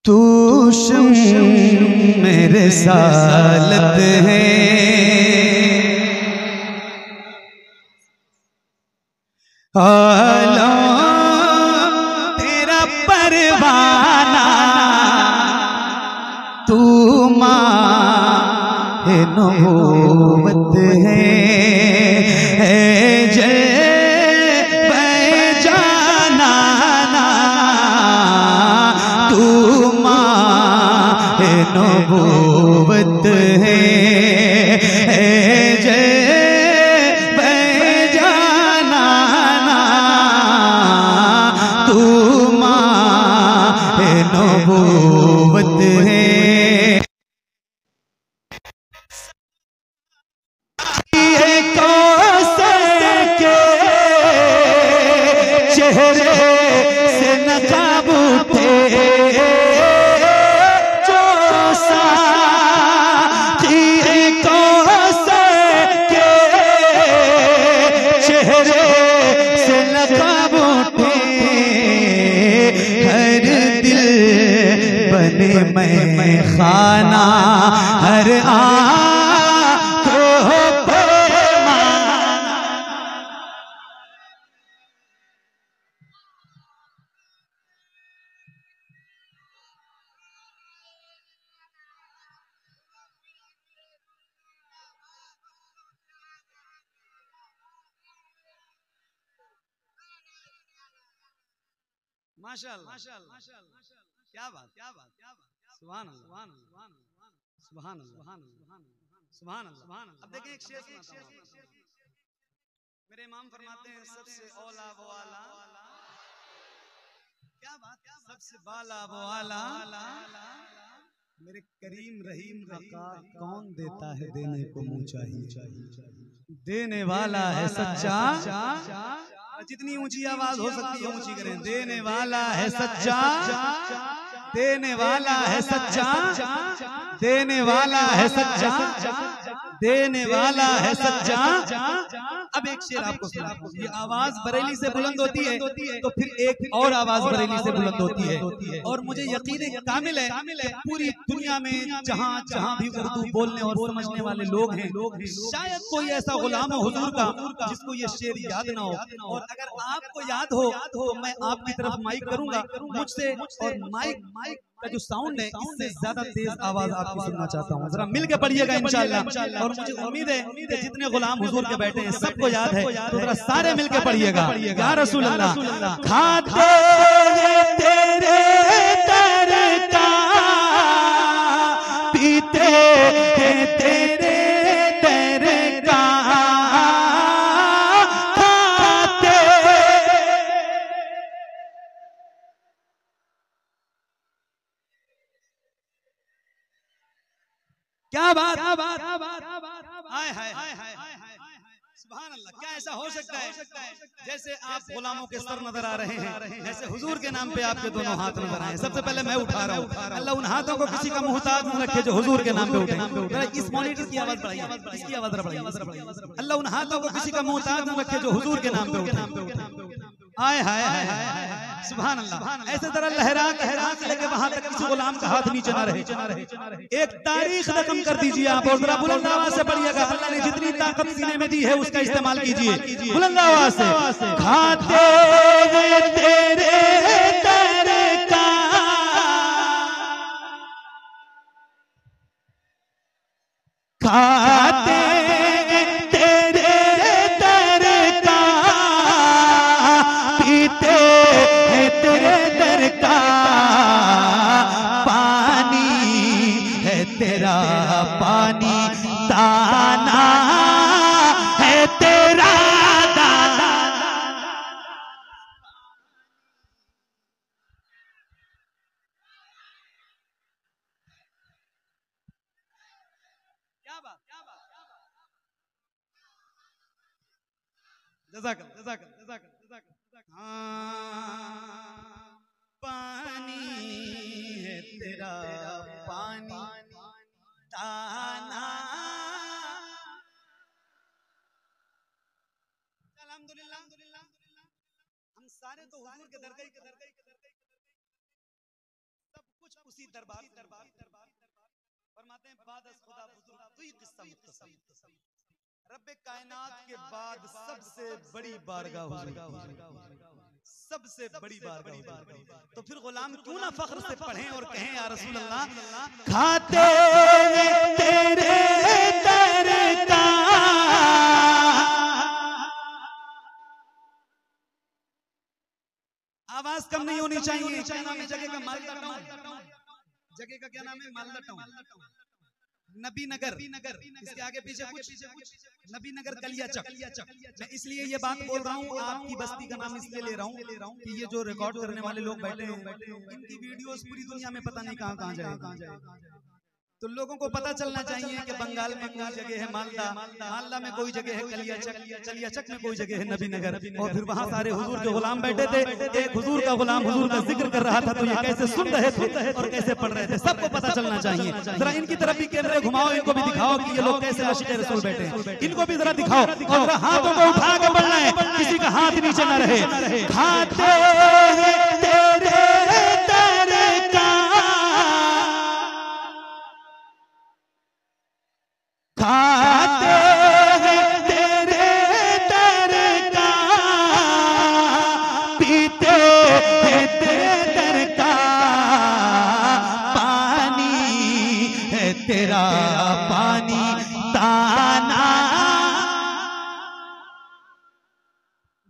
तू मेरे सालत है, आला तेरा परवाना, तू माहे नबूवत है, जय जाना तू माहे नबूवत है, जय जाना तू माहे नबूवत है। चेहरे से नकाब उठे जो साथी कौसर के चेहरे से नकाब उठे, हर दिल बने मैं खाना, हर माशाअल्लाह, क्या बात, सुभान अल्लाह, सुभान अल्लाह, सुभान अल्लाह। अब देखिए एक शेर मेरे इमाम फरमाते हैं, सबसे औला वो आला, क्या बात, सबसे बाला वो आला मेरे करीम रहीम आका, कौन देता है देने को मुँह चाहिए, देने वाला है सच्चा, जितनी ऊंची आवाज हो सकती है ऊंची करें, देने वाला है सच्चा, देने वाला है सच्चा, देने वाला है सच्चा, देने वाला है सच्चा। अब एक शेर आपको सुनाता हूं, ये आवाज बरेली से बुलंद होती है तो फिर एक और आवाज बरेली से बुलंद होती है, और मुझे यकीन कामिल है कि पूरी दुनिया में जहां जहां भी उर्दू बोलने और समझने वाले लोग हैं, शायद कोई ऐसा गुलाम हो हुजूर का जिसको ये शेर याद ना हो, और अगर आपको याद हो तो मैं आपकी तरफ माइक करूंगा मुझसे, और माइक का जो साउंड है इससे ज्यादा तेज आवाज आपको सुनना चाहता हूँ, जरा मिल के पढ़िएगा इंशाल्लाह। और मुझे उम्मीद है कि जितने गुलाम हुजूर के बैठे हैं सबको याद है, तो जरा सारे मिल के पढ़िएगा, या रसूल अल्लाह खाते तेरे दर का, पीते तेरे दर का, क्या बात, हाय हाय सुभान अल्लाह, क्या ऐसा हो सकता है जैसे आप गुलामों के सर नजर आ रहे हैं, ऐसे हुजूर के नाम पे आपके दोनों हाथ नजर आए। सबसे पहले मैं उठा रहा हूँ, अल्लाह उन हाथों को किसी का मुहताज न रखे जो हुजूर के नाम पे उठे। इस मॉनिटर की आवाज बढ़ाइए, इसकी आवाज बढ़ाइए। अल्लाह उन हाथों को किसी का मुहताज न रखे जो हुजूर के नाम पे उठे। आए हाय हाय सुभान अल्लाह, ऐसे तरह लहरा से लेके वहां तक किसी गुलाम का हाथ नीचे ना रहे। एक तारीख रकम कर दीजिए आप, और जरा बुलंद आवाज से पढ़िएगा, अल्लाह ने जितनी ताकत सीने में दी है उसका इस्तेमाल कीजिए, बुलंद आवाज से। खाते तेरे दर का, खाते तेरे दर का, पीते तेरे दर का, पानी है तेरा पानी, दाना है तेरा दाना। क्या बात, जज़ाकल्लाह। पानी है तेरा पानी, दाना। अल्हम्दुलिल्लाह, हम सारे तो हुजूर के दरगाह सब कुछ दरबार फरमाते हैं बादस खुदा बुजुर्ग तू ही किस्सा मुख्तसर रब्बे कायनात के बाद सबसे बड़ी बारगाह हुजूर सबसे बड़ी बारगाह तो फिर गुलाम क्यों ना फख्र से पढ़ें और कहें या रसूल अल्लाह खाते तेरे दर का आवाज कम नहीं होनी चाहिए। क्या नाम है जगह का? मालदा टाउन। जगह का क्या नाम है? मालदा टाउन। नबी नगर, इसके आगे पीछे कुछ नबी नगर कलियाचक। मैं इसलिए ये बात बोल रहा हूँ, आपकी बस्ती का नाम इसलिए ले रहा हूँ कि ये जो रिकॉर्ड करने वाले लोग बैठे हैं इनकी वीडियोस पूरी दुनिया में पता नहीं कहाँ कहाँ जाएगी। तो लोगों को पता चलना चाहिए कि बंगाल में कोई जगह है मालदा, मालदा में कोई जगह है कलियाचक, कलियाचक में कोई जगह है नबी नगर, और फिर वहाँ सारे हुजूर के गुलाम बैठे थे। एक हुजूर का गुलाम हुजूर का जिक्र कर रहा था तो ये कैसे सुन रहे थे और कैसे पढ़ रहे थे, सबको पता चलना चाहिए। जरा इनकी तरफ भी कैमरे घुमाओ, इनको भी दिखाओ कि ये लोग कैसे आशिक़ रसूल बैठे हैं, इनको भी जरा दिखाओ। और हाथों को उठा के पढ़ना है, किसी का हाथ नीचे न रहे। खाते तेरे दर का खाते हैं तेरे दर का पीते हैं तेरे दर का पानी है तेरा पानी दाना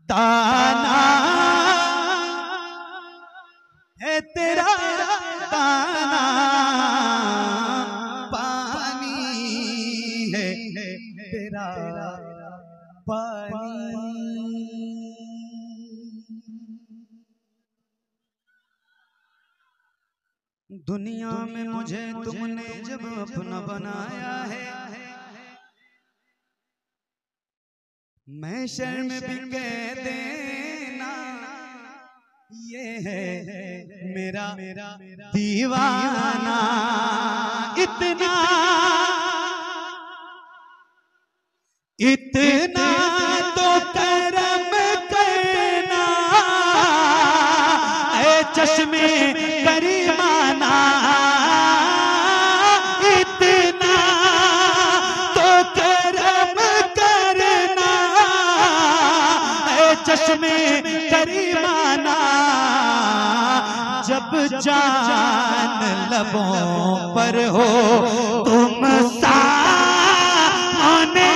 दाना है तेरा दाना तेरा पानी। दुनिया में मुझे तुमने जब अपना बनाया है, मैं शर्म भी कह देना ये है मेरा दीवाना। इतना इतना तो करम करना ऐ चश्मे करीमाना, इतना तो करम करना ऐ चश्मे करीमाना। जब जान लबों पर हो तुम सामने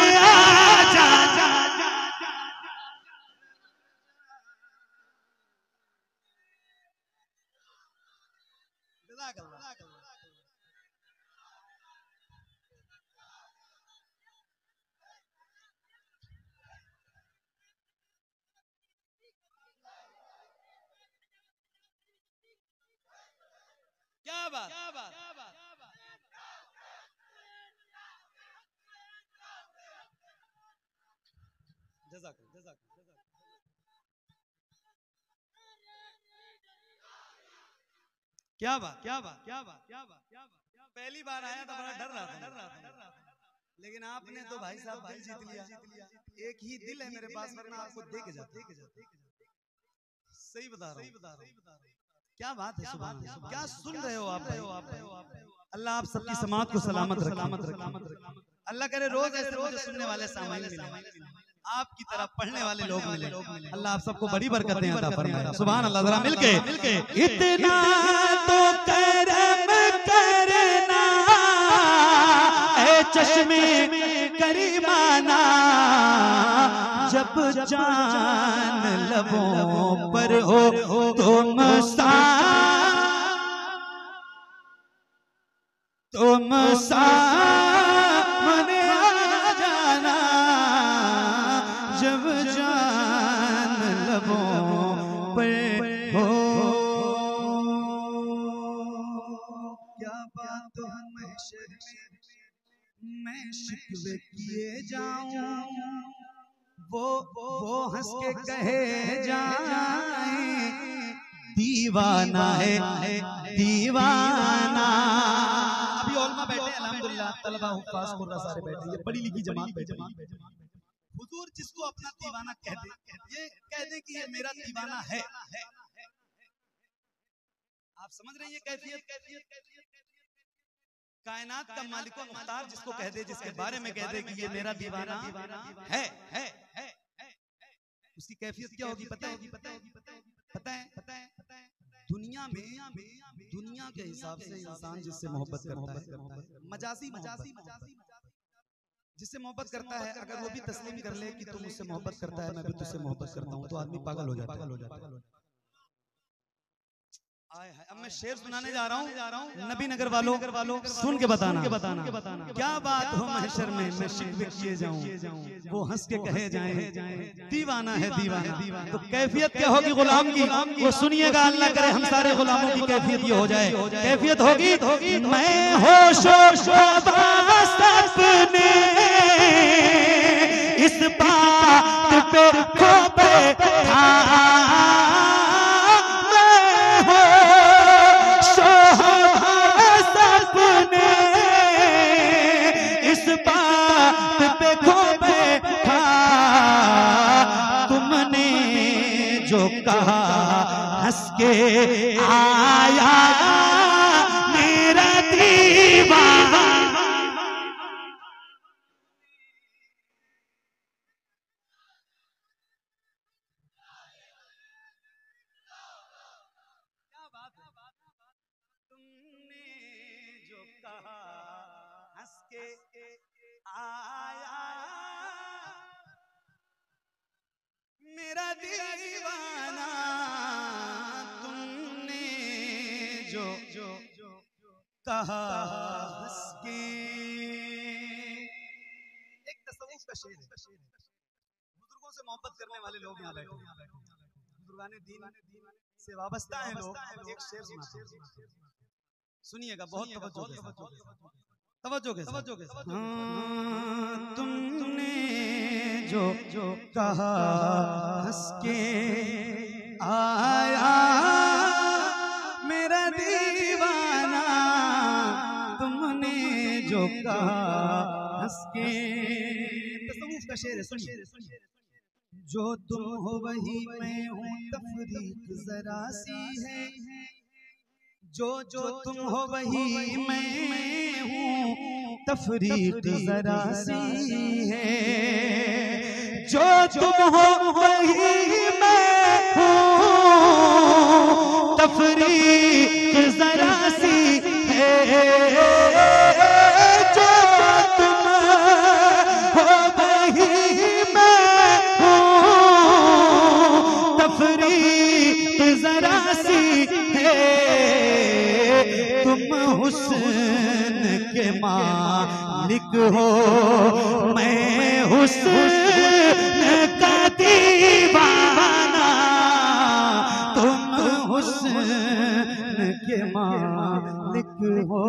क्या बात क्या बात पहली बार आया था बड़ा डर रहा था, लेकिन आपने तो भाई साहब दिल जीत लिया। एक ही दिल है मेरे पास, वरना आपको दे के जाते। सही बता रहा हूँ। क्या बात है, सुभान अल्लाह। क्या सुन रहे हो आप? अल्लाह आप सबकी समात को सलामत रखे। अल्लाह करे रोज ऐसे रोज सुनने वाले सामाईन मिले, आपकी तरह पढ़ने वाले लोग मिले। अल्लाह आप सबको बड़ी बरकतें अता फरमाए। सुभान अल्लाह। जरा मिलके इतना तो करम करना ऐ चश्मे करीमाना। जब जान लबों पर हो तुम सामने आ जाना। जब जान लबों पर हो। क्या बात हो महशर में मैं शिकवे किए जाऊं, वो हंस के कहे जाए दीवाना है दीवाना। अभी उलमा बैठे अल्हम्दुलिल्लाह, तलबा हुफ्फाज कुर्रा सारे बैठे, ये बड़ी लिखी जमात बैठे। हुजूर जिसको अपना दीवाना कह दे, ये कह दे कि ये मेरा दीवाना है। आप समझ रहे हैं कैफियत? कायनात का मालिक व मुख्तार जिसको कह दे, जिसके बारे में कह दे कि ये मेरा दीवाना है, उसकी कैफियत क्या होगी पता है? दुनिया के हिसाब से इंसान जिससे मोहब्बत करता है, मजाजी जिससे मोहब्बत करता है, अगर वो भी तस्लीम कर ले कि तुम मुझसे मोहब्बत करता है, मैं भी तुझसे मोहब्बत करता हूँ, तो आदमी पागल हो जाता है। अब मैं शेर सुनाने जा रहा हूँ, नबी नगर वालों सुन के बताना क्या बात हो महशर में मैं शिकवे किए जाऊं, वो हंस के कहे जाएं दीवाना है दीवाना। तो कैफियत क्या होगी गुलाम की, वो सुनिएगा। अल्लाह करे हम सारे गुलामों की कैफियत ये हो जाए। कैफियत होगी मैं होशो सपने इस बात पे खोपे था, कहा हंस के आया मेरा दीवाना। क्या बात है, तुमने जो कहा हंस के आया मेरा दीवाना, तुमने जो कहा हंस के। एक तसव्वुफ का शेर है, बुजुर्गों से मोहब्बत करने वाले लोग यहाँ बैठे, बुजुर्गाने दीन से वाबस्ता हैं लोग। एक शेर सुनिएगा, बहुत तवज्जो के साथ। तुमने जो कहा हंस के आया मेरा दीवाना, तुमने जो कहा हंस के। तसव्वुफ का शेर है, सुनिए। जो तुम हो वही मैं हूँ, तफरीक जरा सी है, जो तुम हो वही मैं हूँ, तफरीक जरा सी है। जो तुम हो वही मैं हूँ, तफरीक जरा सी है। जो तुम हो वही मैं हूँ, तफरीक जरा सी है। तुम हुस्न के मालिक हो, मैं हुस्न का दीवाना। तुम हुस्न के मालिक हो,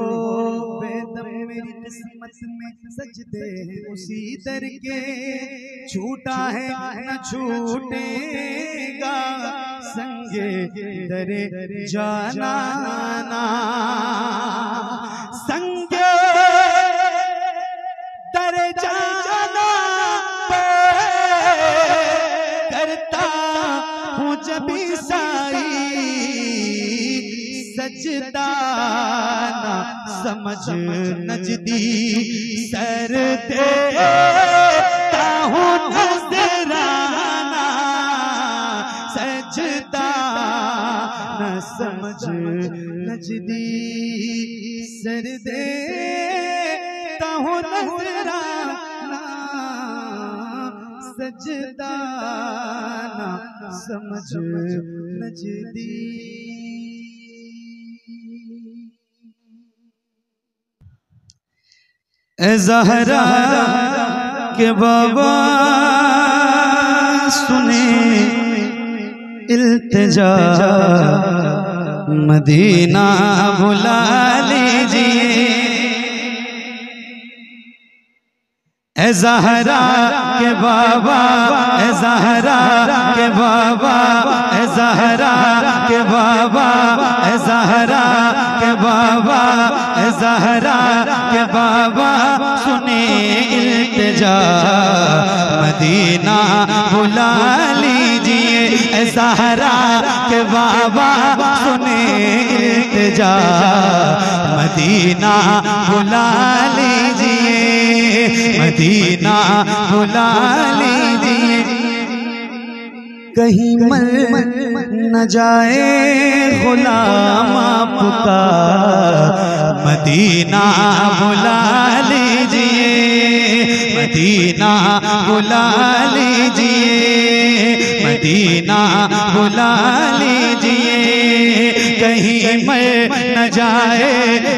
बेदम मेरी किस्मत में सजदे उसी दर के, छूटा है न छूटेगा संगे दरे जाना, संगे दरे जाना करता हूँ जब साई सजदा ना समझ नजदी सर देता हूँ नजराना, सजदा न समझ नजदी सर देता हूँ नजराना, सजदा न समझ नजदी। ए ज़हरा के बाबा सुने इल्तिजा, मदीना बुला लीजिए। ए ज़हरा के बाबा, ए ज़हरा के बाबा, ए ज़हरा के बाबा, ए ज़हरा के बाबा, ए ज़हरा के बाबा सुने इल्तिजा, मदीना बुला लीजिए। ए ज़हरा के बाबा सुने इल्तिजा, मदीना बुला लीजिए, मदीना बुला लीजिए। कहीं मर न जाए गुलाम आपका, मदीना बुला लीजिए, मदीना बुला लीजिए, मदीना बुला लीजिए। कहीं मर न जाए,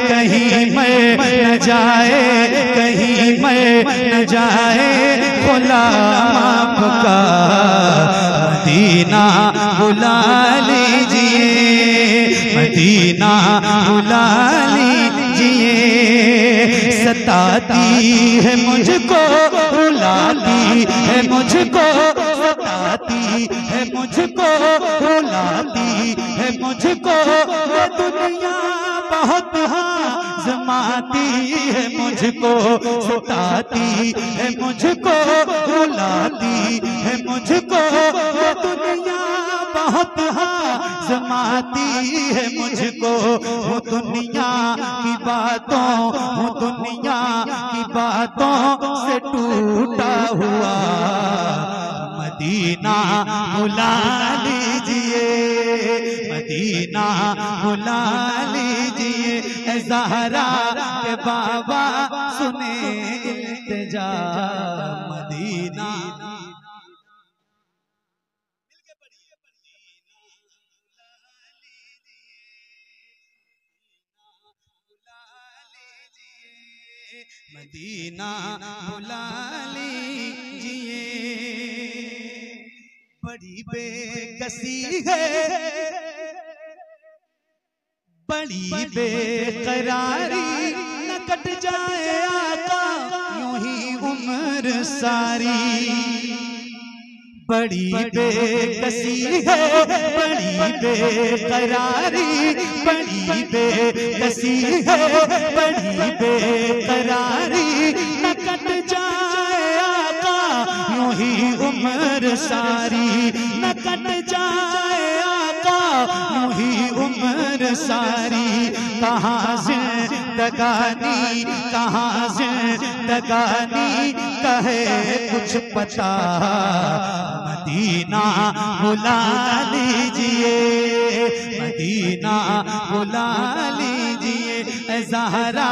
कहीं मर न जाए, कहीं मर न जाए गुलाम आपका, मदीना बुला लीजिए, मदीना बुला लीजिए। सताती है मुझको, रुलाती है मुझको, सताती है मुझको, रुलाती है मुझको। ये दुनिया बहुत आज़माती है मुझको, सताती है मुझको, रुलाती है मुझको। ये दुनिया बहुत आज़माती है मुझको। वो दुनिया की बातों, वो दुनिया की बातों से टूटा हुआ, मदीना बुला लीजिए, मदीना बुला लीजिए। ऐ ज़हरा के बाबा सुने इल्तिजा, मदीना मदीना बुला लीजिए। बड़ी बेकसी है, बड़ी बेकरारी, न कट जाए आका यूं ही उम्र सारी। बड़ी बेकसी है, बड़ी बेकरारी, बड़ी बेकसी है, बड़ी बेकरारी, न कट जाए आका यूं ही उम्र सारी, न कट जाए आका यूं ही उम्र सारी। कहाँ जिंदगानी, कहाँ जिंदगानी कहे कुछ पता, मदीना बुला लीजिए, मदीना बुला लीजिए। ऐ ज़हरा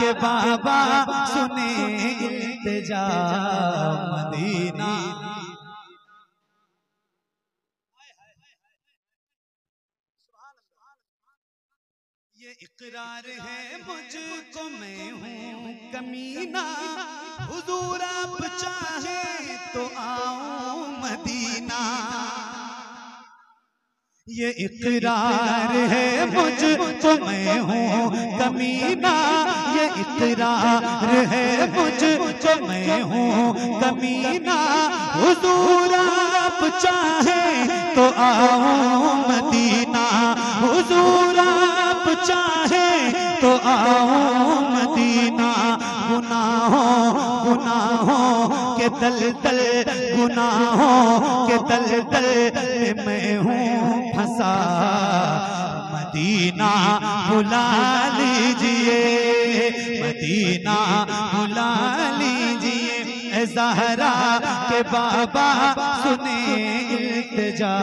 के बाबा सुने इल्तिजा, मदीना। ये इकरार है मुझको मैं हूँ कमीना, हुजूर आप चाहे तो आओ मदीना। ये इकरार है मुझको मैं हूँ कमीना, ये इकरार है मुझको मैं हूँ कमीना। हुजूर आप चाहे तो आओ मदीना, हुजूर आप चाहे तो आओ मदीना। गुनाहों के दलदल, गुनाहों के दलदल में मैं हूँ फंसा, मदीना बुला लीजिए, मदीना बुला लीजिए। ऐ ज़हरा के बाबा सुने इल्तिजा,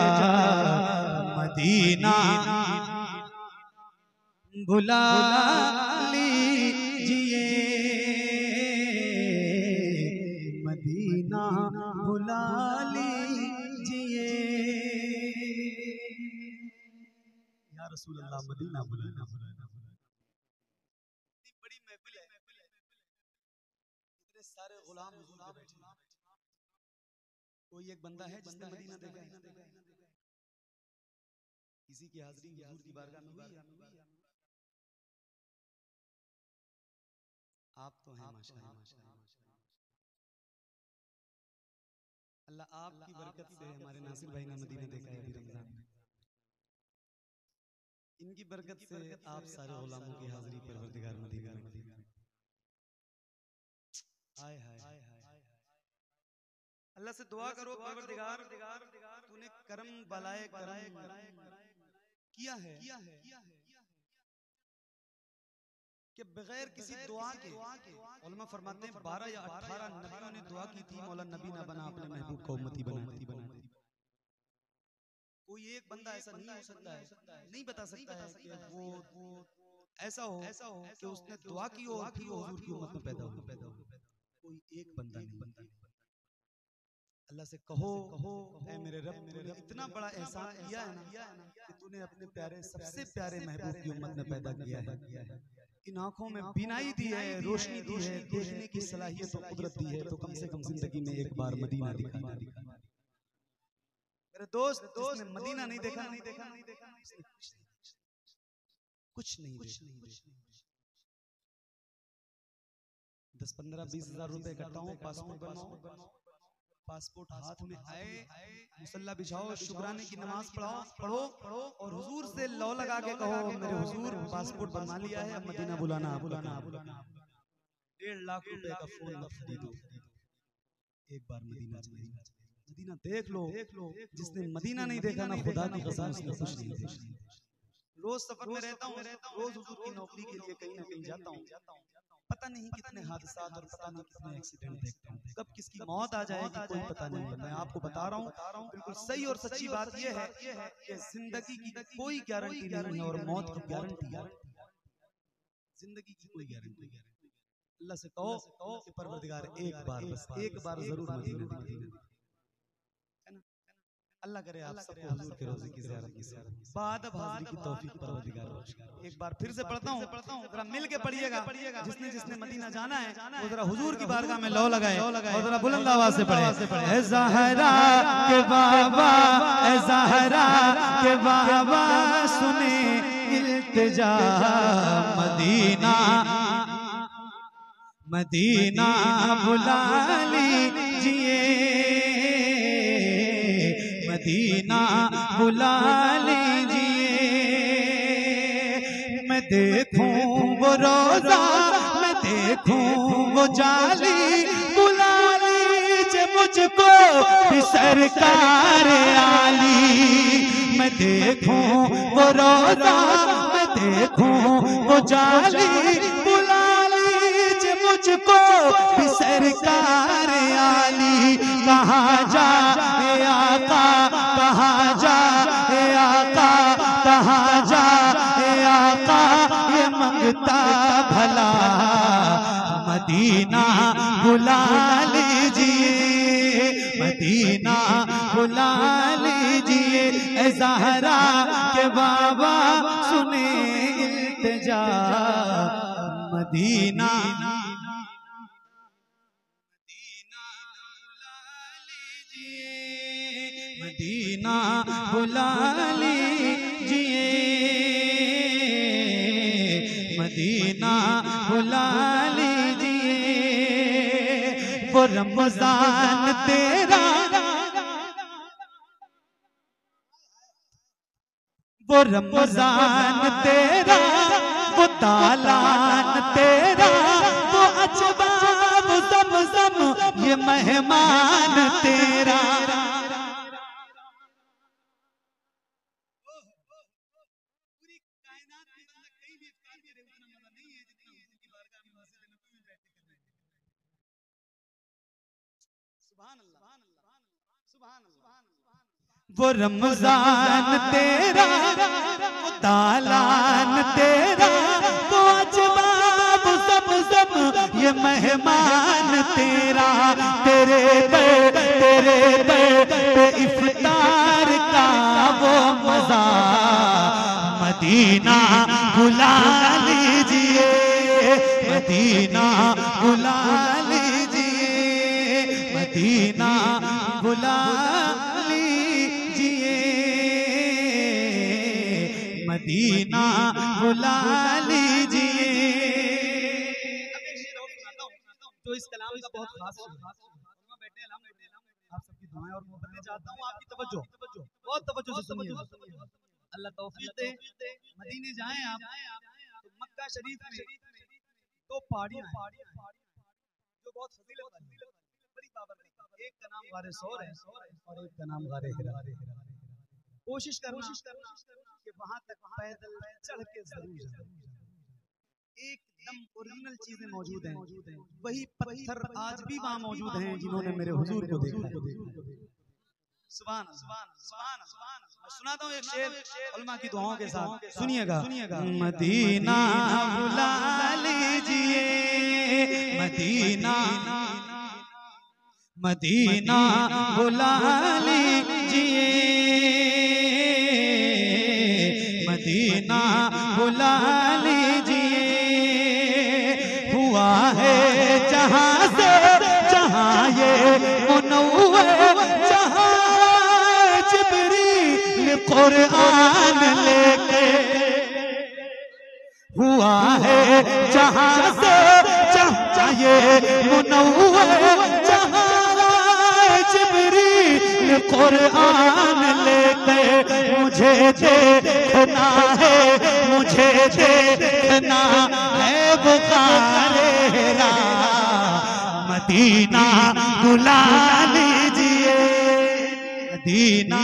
मदीना बुला लीजिए, मदीना बुला लीजिए। या रसूल अल्लाह मदीना बुला। बड़ी महफिल है, इतने सारे गुलाम हुजूर के बैठे। कोई एक बंदा है जिसने मदीना देखा है? किसी की हाजिरी हुजूर की बारगाह में हुई है? आप तो हैं माशाअल्लाह। अल्लाह आपकी बरकत से हमारे नासिर भाई ने मदीना देखा है अभी रमजान में। इनकी बरकत से आप सारे गुलामों की हाजिरी परवरदिगार मदीना में की। हाय हाय अल्लाह से दुआ करो, परवरदिगार तूने करम बलाए करम किया है, कि बगैर किसी दुआ के उलमा फरमाते हैं 12 या 18 नबियों ने दुआ की थी, मौला नबी ना बना अपने महबूब को उम्मती बना। कोई एक बंदा ऐसा नहीं हो सकता है, नहीं बता सकता है कि वो ऐसा हो कि उसने दुआ की और फिर वो हुजूर की उम्मत में पैदा हो। कोई एक बंदा नहीं। अल्लाह से कहो ऐ मेरे रब, तूने इतना बड़ा एहसान किया है ना कि तूने अपने प्यारे सबसे प्यारे महबूब की उम्मत में पैदा किया है। इन आंखों में बीनाई दी है, रोशनी दी है, देखने की सलाहियत और कुदरत दी है, तो कम से कम जिंदगी में एक बार मदीना दिखा। मेरे दोस्त, जिसने मदीना नहीं देखा कुछ नहीं। 10-15-20 हजार रुपए इकट्ठा हो, पासपोर्ट बनवाओ, पासपोर्ट हाथ में आए, मुसल्ला बिछाओ, शुक्राने की नमाज पढ़ो और हुजूर से लौ लगा के कहो मेरे हुजूर पासपोर्ट बनवा लिया है, अब मदीना बुलाना। 1.5 लाख रुपए का फोन मत खरीदो, एक बार मदीना चाहिए। मदीना देख लो, जिसने मदीना नहीं देखा ना खुदा की कसम उसने कुछ नहीं देखा। रोज सफर में रहता हूँ, रोज हुजूर की नौकरी के लिए कहीं ना कहीं जाता हूँ, पता नहीं कितने हादसात और पता नहीं कितने एक्सीडेंट देखता हूँ, कब किसकी मौत आ जाएगी कोई पता नहीं है। मैं आपको बता रहा हूँ बिल्कुल सही और सच्ची बात यह है कि जिंदगी की कोई गारंटी नहीं है और मौत की गारंटी है। जिंदगी की कोई गारंटी नहीं। अल्लाह से कहो कि परवरदिगार एक बार जरूर मदीना है ना। अल्लाह करे आप सबको हुजूर के रोज़े की ज़ियारत की बाद हाज़िरी की तौफीक परवरदिगार। एक बार फिर से पढ़ता हूँ, जरा मिल के पढ़िएगा। जिसने मदीना जाना है वो जरा हुजूर की बारगाह में लौ लगाए और जरा बुलंद आवाज से पढ़े। ऐ ज़हरा के बाबा, ऐ ज़हरा के बाबा सुने इल्तिजा, मदीना मदीना बुला लीजिए, मदीना बुला लीजिए। मैं देखूं वो रोजा, मैं देखूं वो जाली, बुला लीजिए मुझको भी सरकार आली। मैं देखूं वो रोजा, मैं देखूं वो जाली, बुला लीजिए मुझको भी सरकार आली। कहाँ जा आका, कहाँ जा आका, कहाँ जा आका, ये मंगता भला मदीना बुला लीजिए, मदीना बुला लीजिए। ऐ ज़हरा के बाबा सुने इल्तिजा, मदीना मदीना बुला लीजिए, मदीना बुला लीजिए। वो रमजान तेरा, वो रमजान तेरा, वो तालान तेरा, वो अजबाब ज़मज़म ये मेहमान तेरा। वो रमजान तेरा, वो तालान तेरा, वो अजबाब ज़मज़म ये मेहमान तेरा। तेरे पे इफ्तार का वो मज़ा, मदीना बुला लीजिए, मदीना बुला लीजिए, मदीना बुला लीजिए, मदीना बुला लीजिए। तो इस कलाम का बहुत खास बैठे आप सबकी दुआएं और मोहब्बतें चाहता हूँ, आपकी तवज्जो बहुत तवज्जो से सुनिए। अल्लाह तौफीक दे, मदीने जाएं आप तो मक्का शरीफ में 2 पहाड़ियां जो बहुत फजीलत वाली बड़ी बाबरकत। एक का नाम गारे सौर है और एक का नाम गारे हिरा। कोशिश करना कि वहां तक पैदल चढ़ के जरूर जाए। एकदम ओरिजिनल चीजें मौजूद हैं। वही पत्थर आज भी वहां मौजूद हैं जिन्होंने मेरे हुजूर को देखा। सुभान सुभान सुभान। मैं सुनाता हूँ एक शेर उलमा की दुआओं के साथ, सुनिएगा। मदीना बुला लीजिए, मदीना मदीना बुला लीजिए, मदीना बुला लीजिए। हुआ है जहां से जहां ये मुनव्वर, जहां जिब्रील कुरान लेके। हुआ है जहां से जहां ये मुनव्वर, जहां जिब्रील कुरान लेके। मुझे देखना है, मुझे देखना है बुखारेरा, मदीना बुला लीजिए, Medina.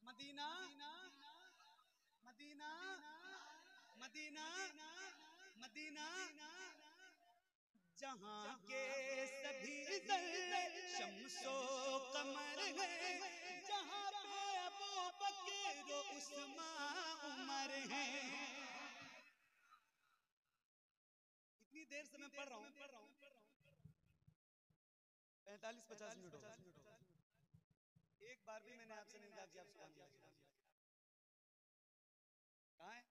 Medina Medina Medina Medina, जहां के सभी शम्सो कमर है, जहां पे अबू बकर उस्मान उमर है। इतनी देर से मैं पढ़ रहा हूँ, 45-50 मिनट हो गए। एक बार भी मैंने आपसे नहीं कहा कि आप सुभान अल्लाह। कहाँ है?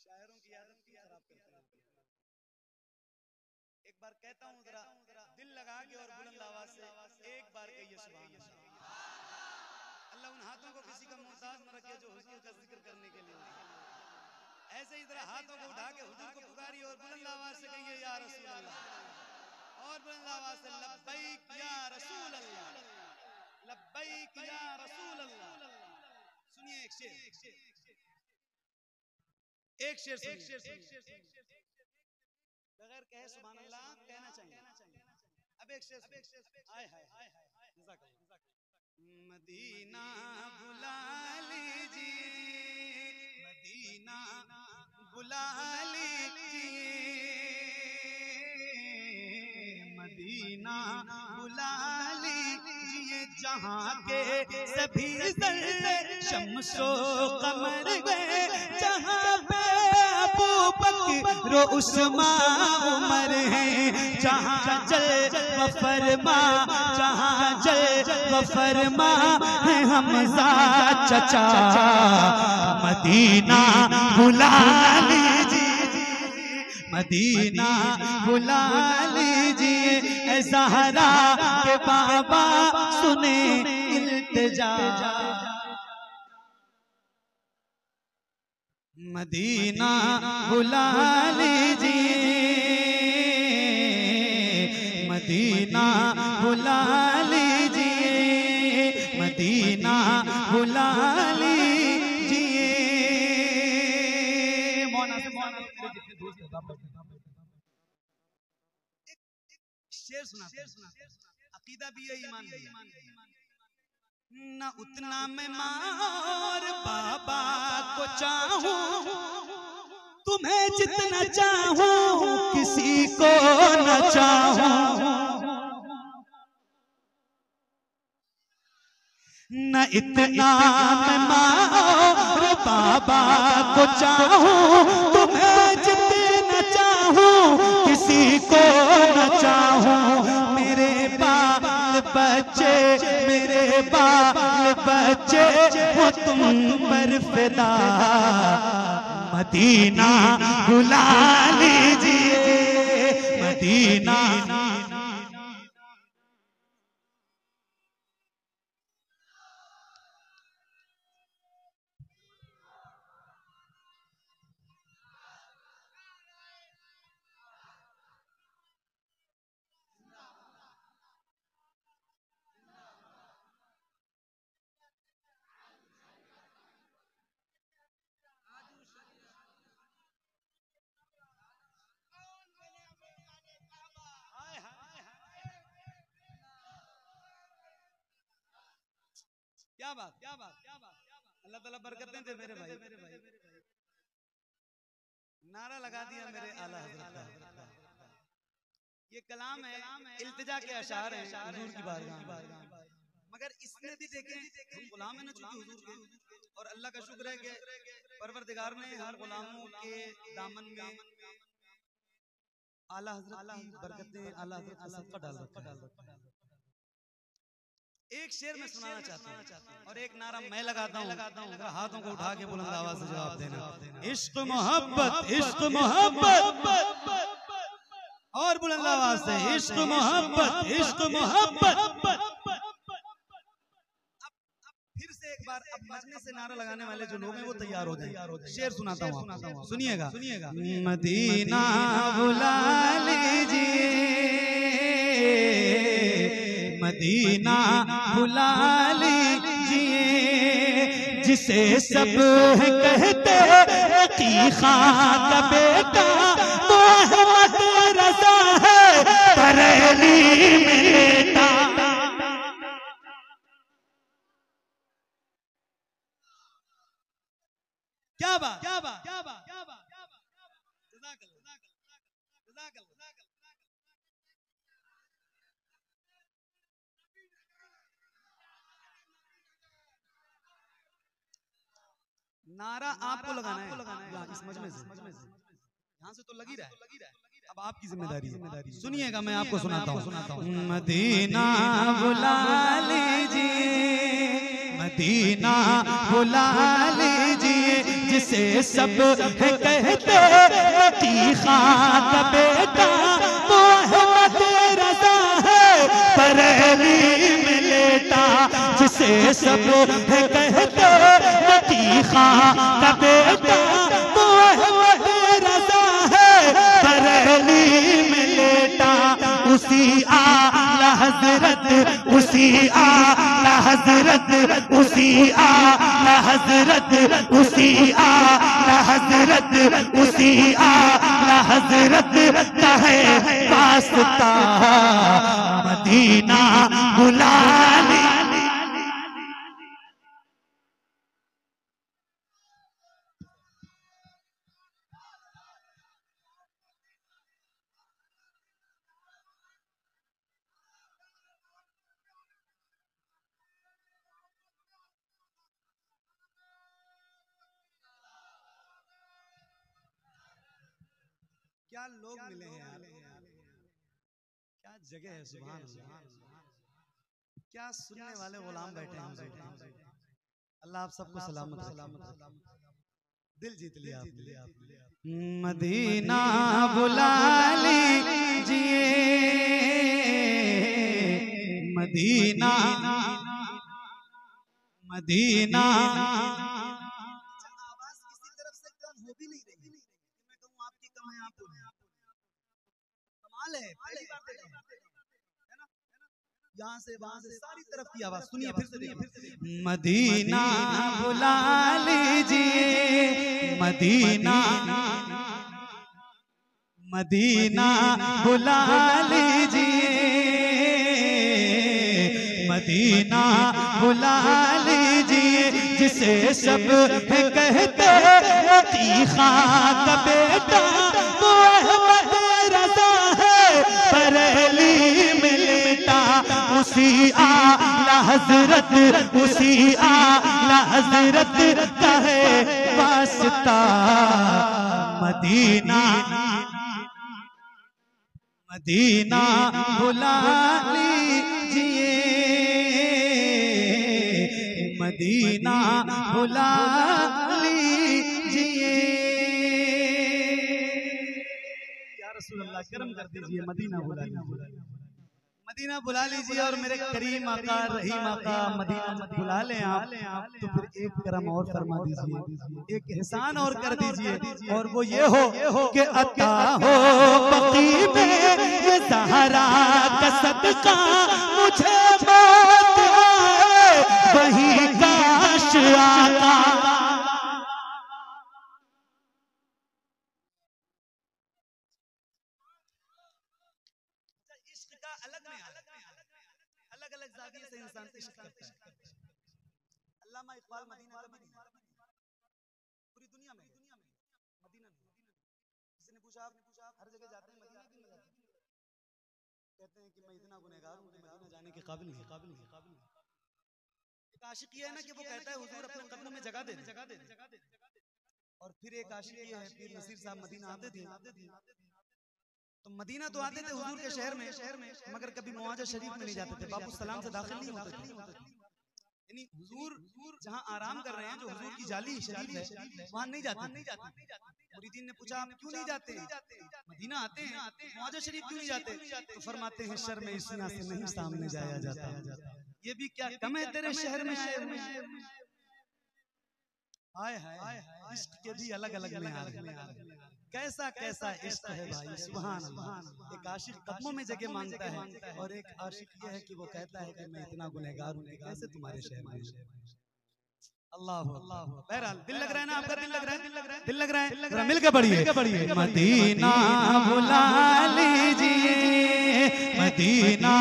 शायरों की आदत क्यों खराब करते हैं? एक बार कहता हूँ, जरा दिल लगा के और बुलंद आवाज से एक बार कहिए सुभान अल्लाह। अल्लाह उन हाथों को किसी का मोहताज न रखे जो हुजूर का जिक्र करने के लिए। ऐसे ही जरा हाथों को उठा के हुजूर को पुकारिए और बुलंद आवाज से कहिए या रसूल अल्लाह, और बुलंद आवाज से लब्बैक या रसूल अल्लाह, लब्बैक या रसूल अल्लाह। सुनिए एक शेर, एक शेर बगैर कहे सुभान अल्लाह कहना चाहिए। अब एक शेर, हाय हाय हाय, मदीना बुला लीजिए, मदीना बुला लीजिए, मदीना बुला लीजिए। जहां के सभी शम्सो कमर गए, जहां पे अबू बकर उस्मान उमर है, जहां जल वफरमा, जहां जल वफरमा है हमजा चचा, मदीना बुला लीजिए, मदीना बुला लीजिए। ऐ ज़हरा के बाबा सुने इल्तिजा, मदीना बुला लीजिए, मदीना बुला लीजिए, मदीना बुला लीजिए। मौना से मौना मेरे जितने दोस्त हैं, शेर सुना, अकीदा भी है, ईमान भी है। न उतना मैं मार बाबा को चाहूं, तुम्हें जितना चाहूं किसी को न चाहूं। न इतना मैं मार बाबा को चाहूं, तुम्हें जितना चाहूं किसी को न चाहूं। मेरे बाल बच्चे, मेरे बाल बच्चे हो तुम पर फिदा, मदीना बुला लीजिए, मदीना। क्या बात, क्या बात, क्या बात, अल्लाह ताला बरकतें दे मेरे भाई। नारा लगा दिया मेरे आला हज़रत का। ये कलाम है, इल्तिजा के अशार हैं हुजूर की बारगाह में। मगर इसमें भी देखें हम गुलाम है ना चूंकि हुजूर के, और अल्लाह का शुक्र है कि परवरदिगार ने हर गुलामों के दामन में आला हज़रत की बरकतें, आला हज़रत का सदका डाल रखा है। एक शेर में सुनाना चाहता हूँ और एक नारा मैं लगाता हूँ, हाथों को उठा के बुलंद आवाज से जवाब देना। इश्क मोहब्बत, इश्क मोहब्बत, और बुलंद आवाज से इश्क मोहब्बत, इश्क मोहब्बत। फिर से एक बार अब मजने से नारा लगाने वाले जो लोग हैं वो तैयार हो जाएं। शेर सुनाता हूँ, सुनिएगा। मदीना बुला लीजिए, मदीना बुला लीजिए, जिसे सब कहते की खां का बेटा मोहम्मद रज़ा है बरेली में लेटा। क्या बात, क्या बात, क्या बात, क्या बात, क्या बात। नारा आपको लगाना है, इस मजमे से, यहाँ से तो लगी रहा है, अब आपकी जिम्मेदारी है। सुनिएगा, मैं आपको सुनाता हूँ। मदीना बुला लीजिए, मदीना बुला लीजिए, जिसे सब कहते की खां का बेटा मोहम्मद रज़ा है बरेली में लेटा, जिसे सब कहते की खां का बेटा मोहम्मद रज़ा है बरेली में लेटा। उसी आला हज़रत, उसी आला हज़रत, उसी आला हज़रत, उसी आला हज़रत, उसी आला हज़रत का है वास्ता मदीना बुला ली। क्या लोग मिले हैं यार, क्या जगह है, सुभान अल्लाह। क्या सुनने वाले गुलाम बैठे हैं। अल्लाह आप सबको सलामत रखे, दिल जीत लिया आपने। मदीना बुला लीजिए, मदीना, मदीना। आवाज किसी तरफ से कम हो भी नहीं रही, मैं कहूँ आपकी कम है, आप कमाल है। पहली बार है ना, यहाँ से वहां से सारी तरफ की आवाज सुनिए, फिर से देखिए। मदीना बुला लीजिए, मदीना, मदीना बुला लीजिए, मदीना बुला लीजिए, जिसे सब कहते की खां का बेटा मोहम्मद रज़ा है बरेली में लेटा। उसी आला हज़रत, उसी आला हज़रत का है वास्ता मदीना, मदीना बुला लीजिए, मदीना बुला लीजिए। या रसूल अल्लाह करम कर दीजिए, मदीना बुला लीजिए, मदीना बुला लीजिए। और मेरे करीम आका रहीम आका मदीना मत बुला लें आप, तो फिर एक करम और फरमा दीजिए, एक एहसान और कर दीजिए, और वो ये हो कि अता हो बकी में ये ज़हरा का सदका मुझे मौत आए वही काश आता। इश्क का अलग में अलग अलग जाविये से इंसान इश्क करता है। अल्लामा इकबाल मदीना कभी नहीं, पूरी दुनिया में मदीना नहीं। किसी ने पूछा आप हर जगह जाते हैं, मदीना क्यों नहीं जाते? कहते हैं कि मैं इतना गुनहगार हूं कि मदीना जाने के काबिल नहीं। एक आशिक ये है ना कि वो कहता है हुजूर अपने कदमों में जगह दे दे। और फिर एक आशिक ये है, पीर नसीर साहब मदीना आते थे, तो मदीना तो आते थे हुजूर के शहर में, मगर कभी मुआजा शरीफ में नहीं जाते थे, बाबू सलाम से दाखिल नहीं होते थे। यानी हुजूर जहां आराम कर रहे हैं, जो हुजूर की जाली शरीफ है, वहां नहीं जाते। मुरीदीन ने पूछा आप क्यों नहीं जाते? मदीना आते हैं, मुआजा शरीफ क्यों नहीं जाते? तो फरमाते हैं शर्म इस्या से नहीं सामने जाया जाता। ये भी क्या कम है तेरे शहर में आए हुए। हाय हाय, इश्क के भी अलग अलग मेयार हैं। कैसा कैसा इश्क है भाई, सुभान अल्लाह। एक आशिक कदमों में जगह मांगता है, और एक आशिक ये है कि वो कहता है कि मैं इतना गुनहगार हूं कि कैसे तुम्हारे शहर में। अल्लाह अल्लाह। बहरहाल दिल लग रहा है ना आपका? दिल लग रहा है, दिल लग रहा है, जरा मिलके पढ़िए। मदीना बुला लीजिए, मदीना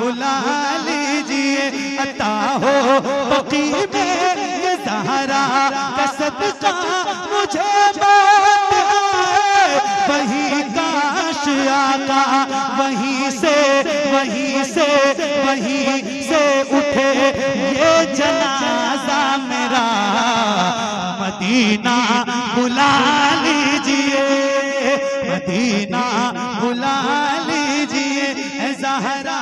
बुला लीजिए, अता हो बकी में ये ज़हरा का सदका मुझे बात आए। वही काश आका वहीं से उठे ये जनाजा मेरा। मदीना बुला लीजिए, मदीना बुला लीजिए ऐ ज़हरा।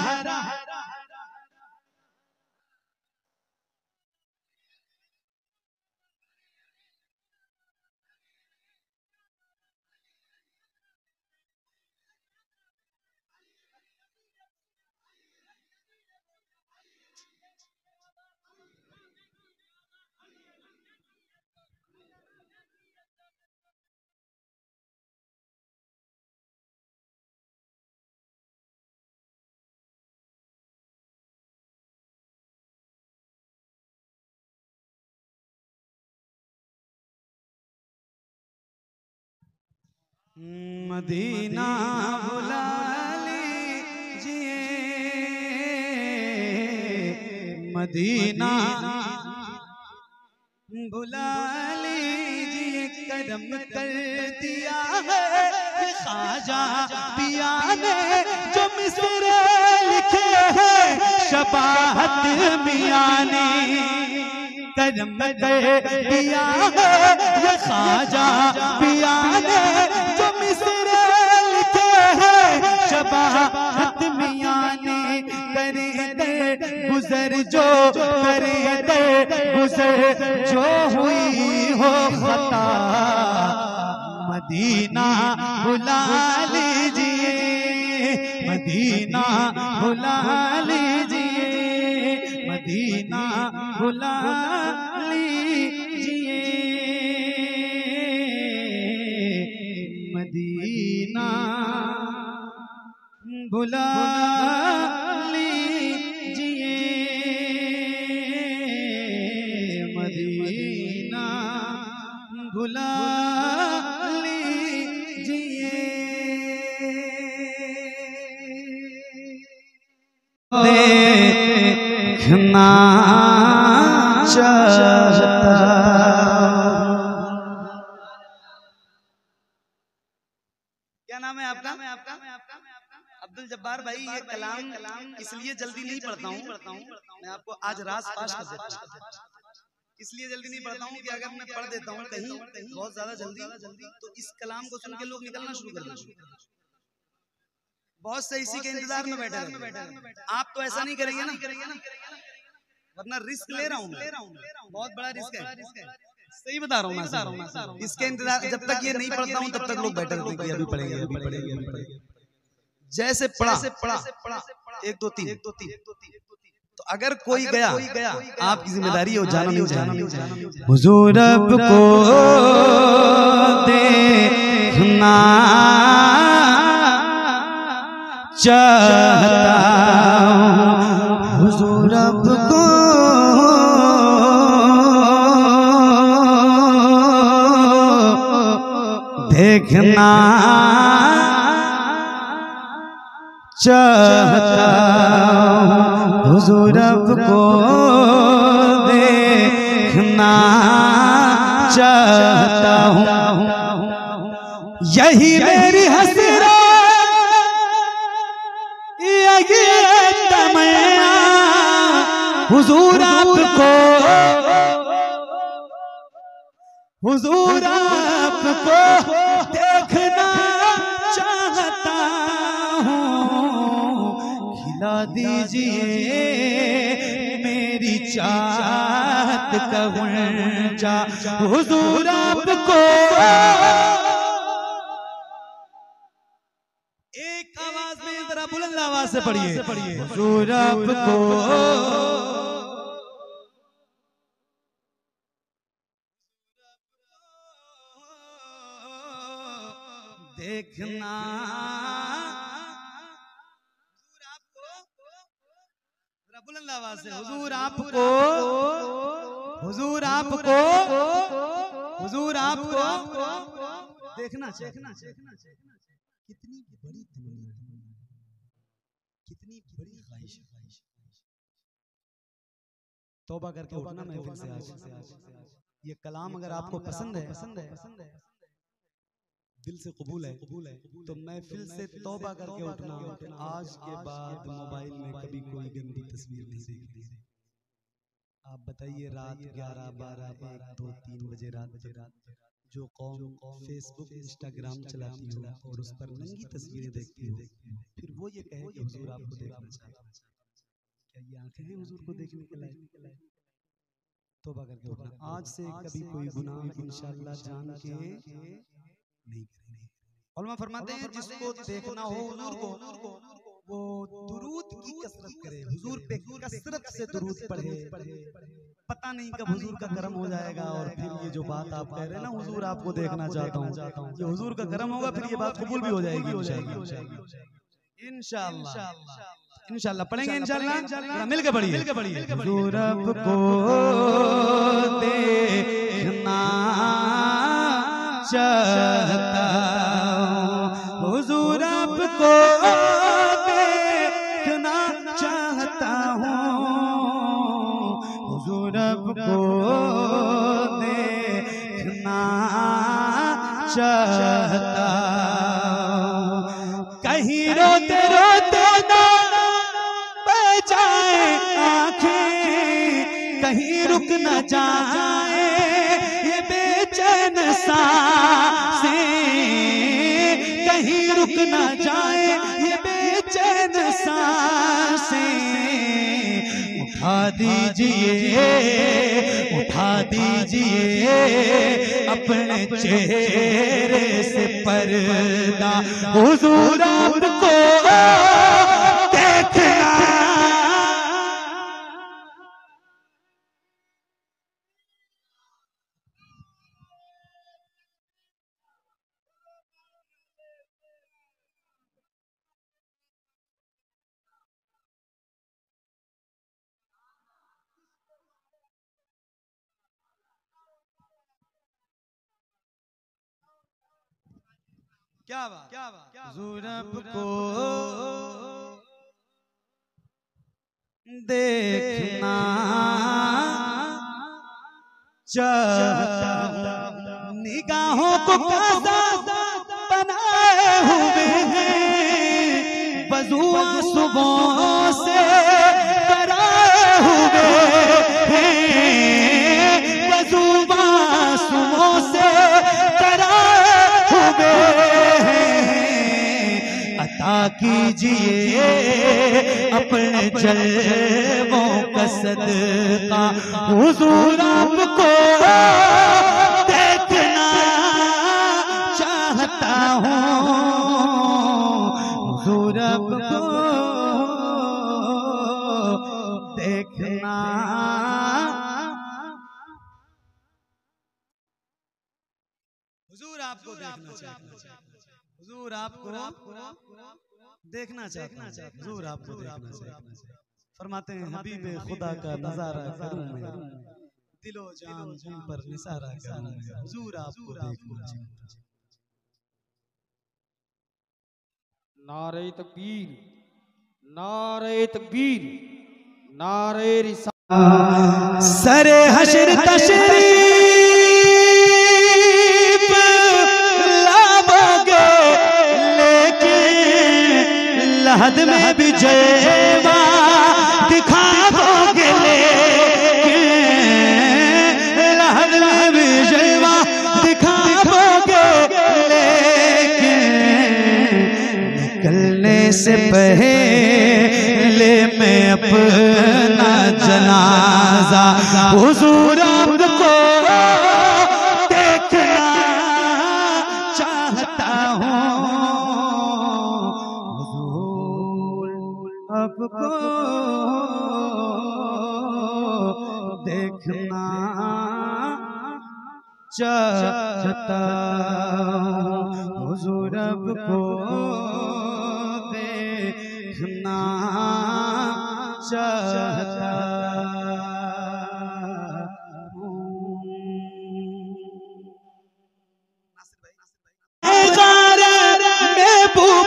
मदीना बुला लीजिए, मदीना बुला लीजिए, करम कर दिया है ये ख्वाजा पिया ने जो मिसरे लिखे हैं शबाहत मियां ने। करम कर दिया है ये ख्वाजा पिया ने जो मिसरे लिखे हैं शबाहत मियां ने। करे दे गुजर जो, करे दे गुजर जो हुई हो खता। मदीना बुला लीजिए, मदीना बुला लीजिए, मदीना बुला लीजिए, मदीना बुला लीजिए, मदीना बुला लीजिए। देखना चाहता। क्या नाम है आपका? अब्दुल जब्बार भाई। ये कलाम इसलिए जल्दी नहीं पढ़ता हूँ, मैं आपको आज रास पाश कर देता हूँ। इसलिए जल्दी नहीं पढ़ता हूँ कि अगर मैं पढ़ देता हूँ कहीं बहुत ज्यादा जल्दी, तो इस कलाम को सुन के लोग निकलना शुरू कर देंगे। बहुत से इसी के इंतजार में बैठे हैं। आप तो ऐसा नहीं करेंगे ना, वरना रिस्क ले रहा हूँ मैं, बहुत बड़ा रिस्क है। सही बता रहा हूँ मैं। इसके इंतजार जब तक ये नहीं पढ़ता हूँ तब तक लोग बैठे रहते हैं कि अभी पढ़ेंगे, अभी पढ़ेंगे, अभी पढ़ेंगे। जैसे पढ़ा 1 2 3, तो अगर कोई गया आपकी जिम्मेदारी है, जाना नहीं जाना। हुजूर रब को देखना चाहता हूँ, हुजूर रब को देखना चाहता हूँ, हुजूर रब को देखना चाहता हूँ, यही मेरी हसरत, यही तमन्ना, हुजूर आपको, हुजूर आपको देखना चाहता हूँ, खिला दीजिए मेरी चाहत का गुंजा, हुजूर आपको। एक आवाज में जरा बुलंद आवाज से पढ़िए, हुजूर आपको देखना, बुलंद आवाज से, हुजूर आपको, हुजूर आपको, हुजूर आपको देखना चाहना। कितनी बड़ी तमन्ना, कितनी बड़ी ख्वाहिश। तौबा करके उठना महफिल से आज। ये कलाम अगर आपको पसंद है, दिल से कबूल है, तो महफिल से तौबा करके उठना। आज के बाद मोबाइल में कभी कोई गंदी तस्वीर नहीं देखनी। आप बताइए, रात 11, 12, 1, 2, 3 बजे रात जो कौम फेसबुक इंस्टाग्राम चलाती हो और उस पर नंगी तस्वीरें देखती हो, फिर वो ये कहे कि हुजूर आपको देखना चाहता है, क्या ये आंखें हैं हुजूर को देखने के लायक? तौबा करके उठना। आज से कभी कोई गुनाह इंशाअल्लाह जान के नहीं करेंगे। उलमा फरमाते हैं जिसको देखना हो हुजूर को, वो दुरूद की कसरत करे, हुजूर पे कसरत से दुरूद पढ़े। पता नहीं कब हुजूर का करम हो जाएगा और फिर ये जो बात आप कह रहे हैं ना, हुजूर आपको देखना चाहता हूँ, ये हुजूर का करम होगा, फिर ये बात कबूल भी हो जाएगी इंशाअल्लाह। इंशाअल्लाह पढ़ेंगे, इंशाअल्लाह मिल के पढ़िए, हुजूर आपको देखना चाहता हूँ, हुजूर आपको देखना चाहता हूँ, हुजूर आपको देखना चाहता हूँ। कहीं रोते रोते ना बह जाए आँखें, कहीं रुक न जाए ये बेचैन सांसें, कहीं रुक न जाए ये बेचैन सांसें। उठा दीजिए, उठा दीजिए अपने चेहरे से पर्दा, हुजूर आपको देखना। क्या बात, हुजूर आपको देखना चाहता हूँ, निगाहों को कैसा बनाए हुए हैं, वज़ू आंसुओं से कराए हुए हैं, वज़ू आंसुओं से कराए हुए हैं। अता कीजिए अपने जलवों का सदका, हुजूर आपको देखना चाहता हूँ, हुजूर आपको देखना। हुजूर आपको देखना चाहता, हुजूर आपको देखना चाहता, हुजूर आपको देखना चाहता। फरमाते हैं हबीबे खुदा का नजारा करूं मैं, दिलो जान उन पर निसारा करूं मैं, हुजूर आपको देखना चाहता। नारे तकबीर, नारे तकबीर, नारे रिसालत। सरे हशर तशरीफ लाओगे लेकिन लहद में भी जलवा दिखाओगे, लेकिन लहद में भी जलवा दिखाओगे, लेकिन निकलने से पहले मैं अपना जनाजा हुजूर आपको देखना चाहता हूँ, हुजूर आपको देखना चाहता हूँ, हुजूर आपको देखना चाहता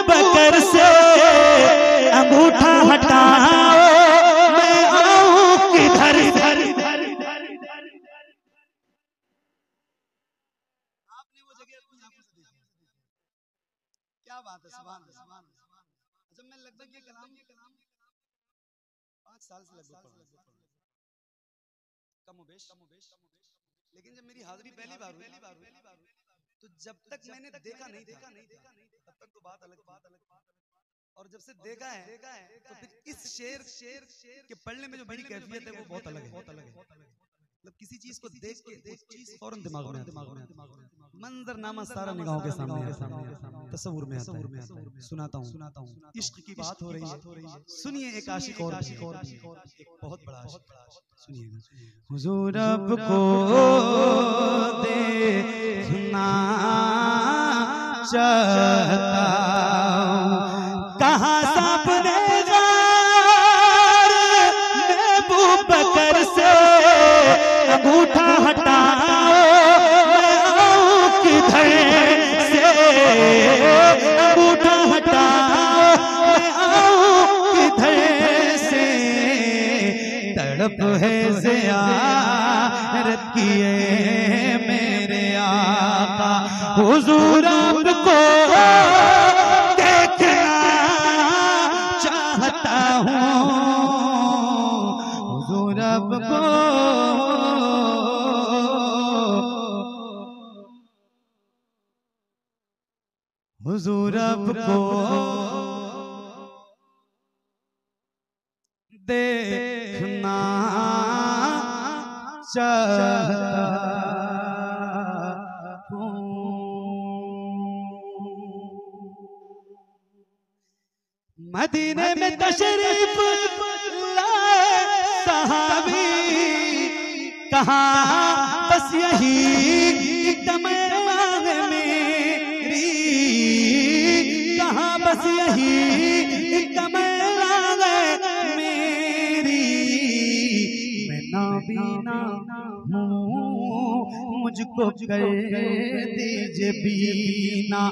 बकर से अंगूठा हटाओ, मैं आऊं किधर। आपने वो जगह अपनी आंखों से देखी, क्या बात है, सुभान अल्लाह। जब मैं लगभग ये कलाम 5 साल से लगभग पढ़ रहा हूं, कमोबेश, लेकिन जब मेरी हाजिरी पहली बार हुई तो जब तक मैंने देखा नहीं था तब तक तो बात अलग। और जब से देखा है तो फिर इस शेर के पढ़ने में जो बड़ी कैफियत है वो बहुत अलग है। मतलब किसी चीज को देख के वो चीज फौरन दिमाग में मंजरनामा सारा निगाहों के सामने तस्वुर में आता है। सुनाता हूँ, इश्क की बात हो रही है, सुनिए एक आशिक और एक बहुत बड़ा आशिक, सुनिएगा। हुजूर आपको देखना चाहता हूँ, कहाँ सामने अबू बकर से अंगूठा हटाओ, मैं आऊं किधर से, अंगूठा हटाओ, मैं आऊं किधर से, तड़प है ज़ियारत किए मेरे आका, हुजूर आपको देखना चाहता हूँ, हुजूर आपको हुजूर आपको देखना चाहता हूँ। मदीने में तशरीफ लाए सहाबी, कहाँ बस यही एकदम बस यही एकदम मेरी, मैं नाबीना हूँ मुझको कर दीजिए बीना,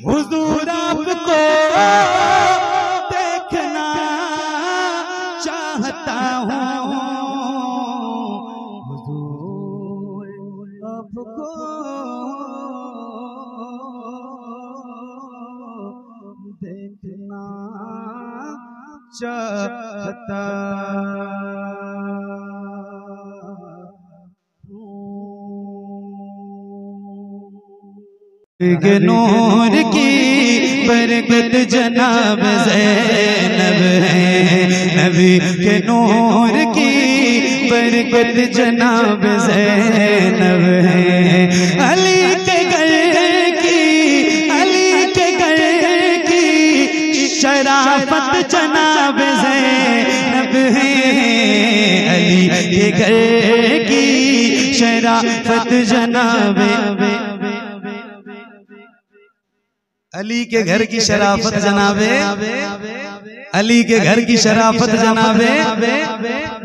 हुजूर आपको देखना चाहता हूँ, हुजूर आपको देखना चाहता के नूर की बरकत जनाब ज़ैनब है, नबी के नूर की बरकत जनाब ज़ैनब है, अली के घर की, अली के घर की शराफत जनाब ज़ैनब है, अली के घर की शराफत जनाब, अली के घर की शराफत जनाबे, अली के घर की शराफत जनाबे,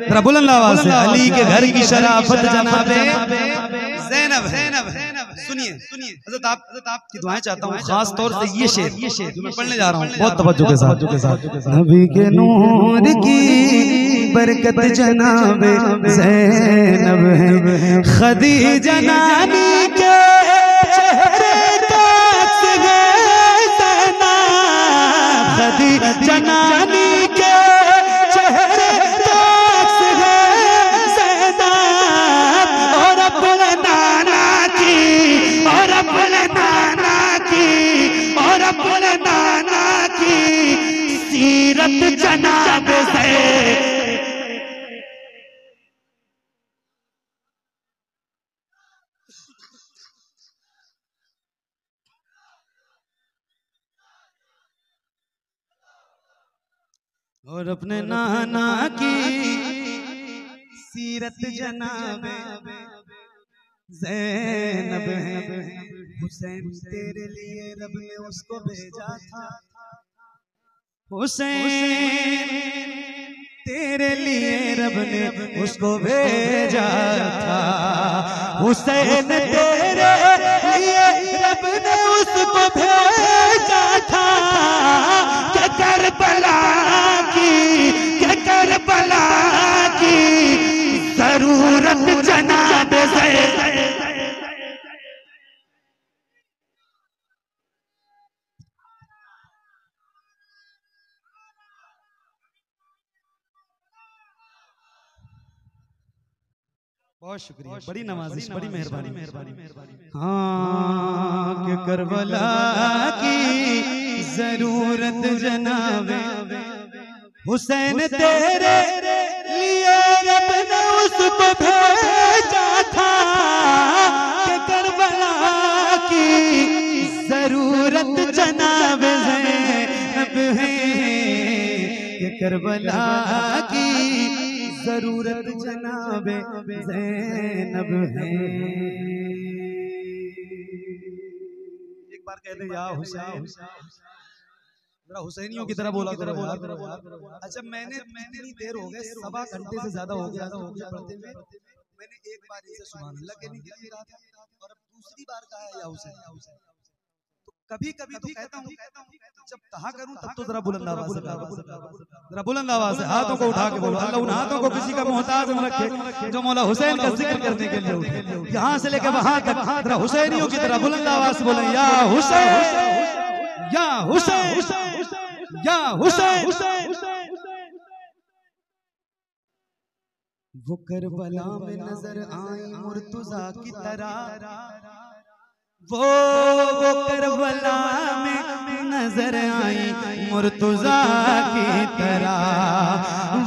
जरा बुलंद आवाज से, अली के घर की शराफत जनाबे ज़ैनब। सुनिए हज़रत आपकी दुआएं चाहता हूँ, खास तौर से ये शेर जो मैं पढ़ने जा रहा हूँ, बहुत तवज्जो के साथ। नबी के नूर की बरकत जनाब ज़ैनब है। खदीजा नानी के चेहरे का अक्स है ज़ैनब, खदीजा नानी के चेहरे का अक्स है ज़ैनब। और अपने नाना की, और अपने नाना की, और अपने नाना की सीरत जनाब है। और अपने नाना की सीरत जनाब ज़ैनब है। हुसैन तेरे लिए रब ने उसको भेजा था, हुसैन तेरे लिए रब ने उसको भेजा था, हुसैन तेरे लिए रब ने उसको भेजा था। कि करबला की, कि करबला की जरूरत जनाब ज़ैनब। बहुत शुक्रिया, बड़ी नवाजिश, बड़ी मेहरबानी। हाँ कि करबला की जरूरत जनाब हुसैन तेरे लिए रब ने उसको भेजा था। कि करबला की जरूरत जनाब ज़ैनब है, कि करबला की जरूरत जनाब ज़ैनब है। एक बार कहते या हुसैन, जरा हुसैनियों की तरह बोला करो यार। अच्छा मैंने इतनी देर हो गए, 1.25 घंटे से ज्यादा हो गया मुझे पढ़ते हुए। मैंने एक बार इसे सुभान अल्लाह कहने के लिए रहा था और अब दूसरी बार कहा है या हुसैन। तो कभी कभी तो कहता हूँ, जब कहा करूं तब तो जरा बुलंद आवाज से, जरा बुलंद आवाज से हाथों को उठा के बोलो, अल्लाह उन हाथों को किसी का मोहताज न रखे जो मौला हुसैन का जिक्र करने के लिए उठे। यहाँ से लेकर वहां तक जरा हुसैनियों की तरह बुलंद आवाज से बोले या हुसैन, या हुसैन, या हुसैन। वो करबला में नजर आई मुर्तुजा की तरह, वो करबला में नजर आई मुर्तुजा की तरह,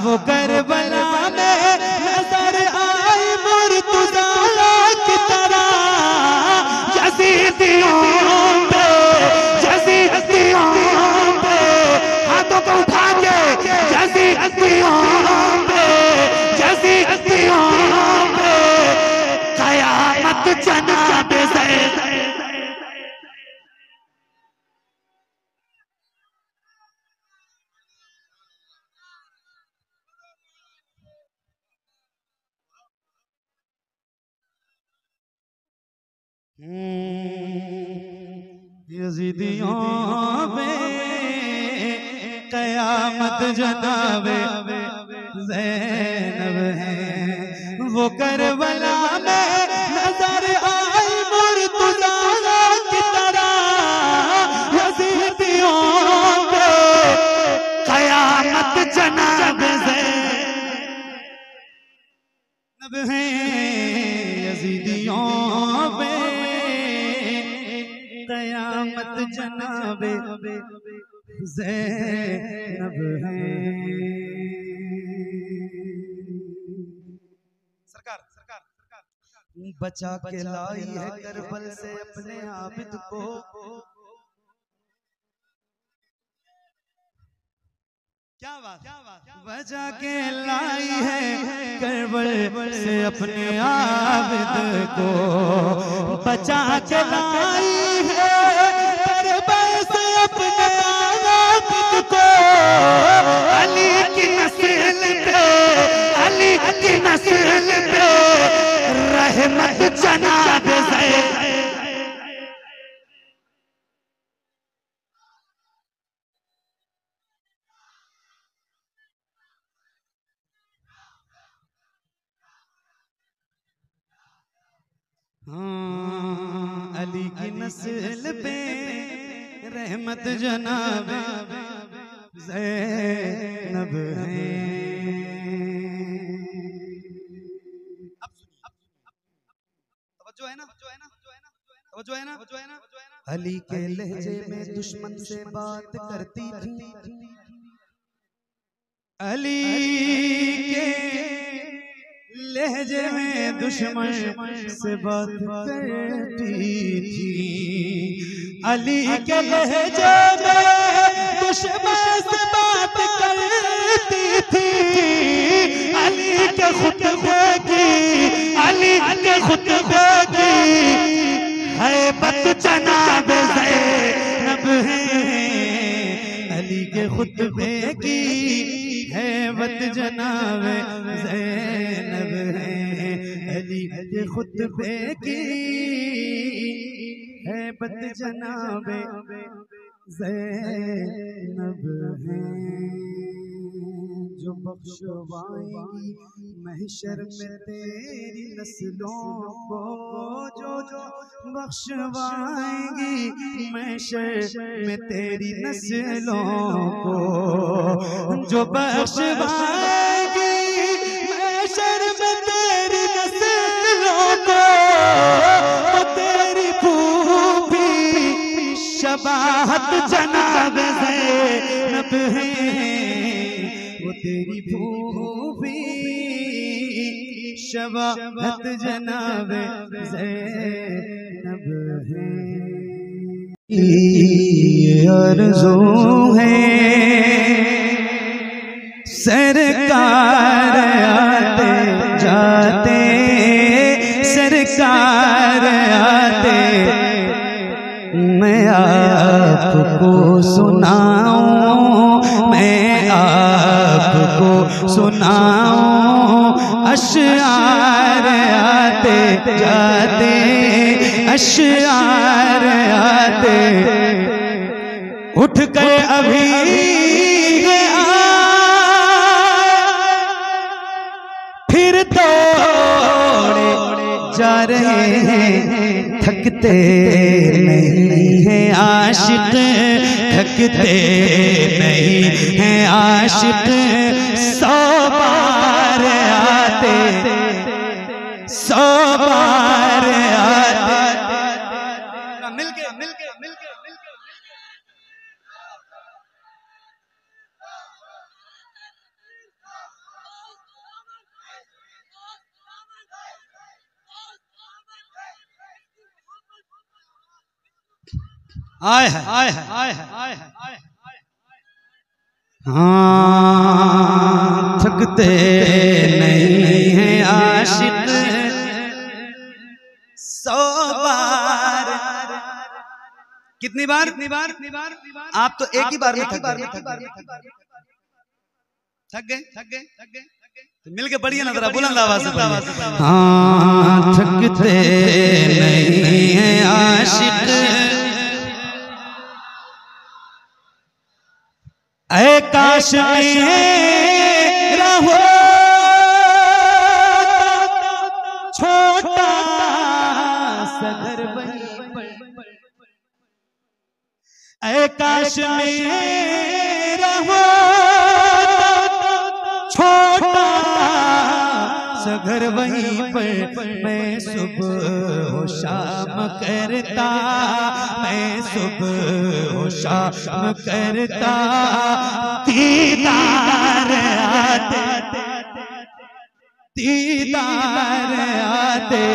वो करबला में नजर आई मुर्तुजा की तरह। यज़ीदियों पे, यज़ीदियों पे हाथों को उठा के, यज़ीदियों पे, यज़ीदियों पे क़यामत जनाब ज़ैनब। यज़ीदियों पे क़यामत जनाब ज़ैनब है। वो करबला में नजर आई मुर्तुज़ा की तरह। यज़ीदियों पे क़यामत जनाब ज़ैनब है। यज़ीदियों पे क़यामत जनाब ज़ैनब है। सरकार बचा के लाई है करबल से अपने आबिद को, क्या बात, बचा के लाई है करबल से अपने आबिद को, बचा के लाई है करबल से अपने आबिद को। अली की नस्ल पे, अली की नस्ल पे रहमत जनाब ज़ैनब। अली की नस्ल पे रहमत जनाब ज़ैनब है। अली के लहजे में दुश्मन से बात करती थी, अली के लहजे में दुश्मन से बात करती थी, अली के लहजे में दुश्मन से बात करती थी, अली के खुतबे की, अली के खुतबे की हैबत जनाब ज़ैनब है। अली के खुतबे की हैबत जनाब ज़ैनब है। अली के खुतबे की हैबत जनाब ज़ैनब है। जो बख्शवाएंगी महशर में तेरी नस्लों को, जो बख्शवाएंगी महशर में तेरी नस्लों को, जो बख्शवाएंगी महशर में तेरी नस्लों को, तो तेरी फूफी शबाहत जनाब ज़ैनब है। वो तेरी फूफी शबाहत जनाब ज़ैनब है। ये आरज़ू है सरकार आते जाते, सरकार आते मैं आपको सुनाऊं, मैं आपको सुनाऊं अशआर आते जाते, अशआर आते उठ गए अभी फिर तोड़े जा रहे हैं, थकते नहीं हैं आशिक, थकते नहीं हैं आशिक, 100 बार आते, 100 बार आते। मिलके मिलके मिलके आए है आए है आए है आए है आए है। हाँ थकते नहीं हैं आशिक, 100 बार। कितनी बार? कितनी बार? आप तो एक ही बार में थक गए, थक गए, थक गए, थक गए। मिलके बढ़िया ना जरा बुलंद आवाज से। हाँ थकते नहीं हैं आशिक, ऐ काश मेरा हो छोटा सा घर वहीं पर, ऐ काश मेरा हो छोटा सा घर वहीं पर, मैं सुबह हो शाम करता, मैं सुबह हो शाम करता, दीदार आते, दीदार आते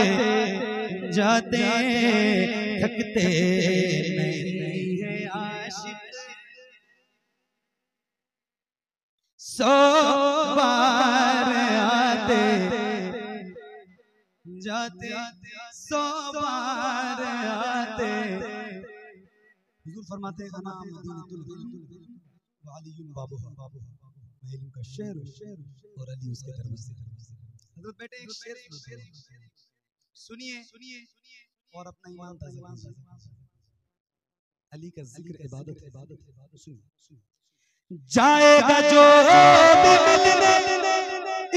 जाते, थकते नहीं है आशिक, 100 बार आते जाते, 100 बार आते। हुजूर फरमाते हैं नाम मदीनतुल वालियुन बाबूहा, मैं इल्म का शहर और अली उसके दरवाजे। हज़रत बेटे एक शेर सुनिए और अपना ईमान ताज़ा कीजिए। अली का जिक्र इबादत है, सुनिए। जाएगा जो भी मिलने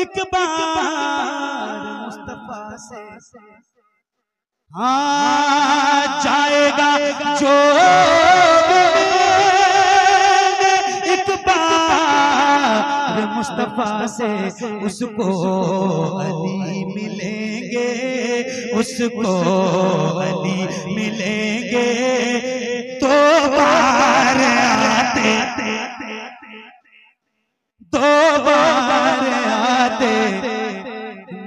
एक बार मुस्तफा से, हाँ जाएगा जो एक बार मुस्तफा से उसको अली मिलेंगे, उसको अली मिलेंगे। दो बार आते, दो बार आते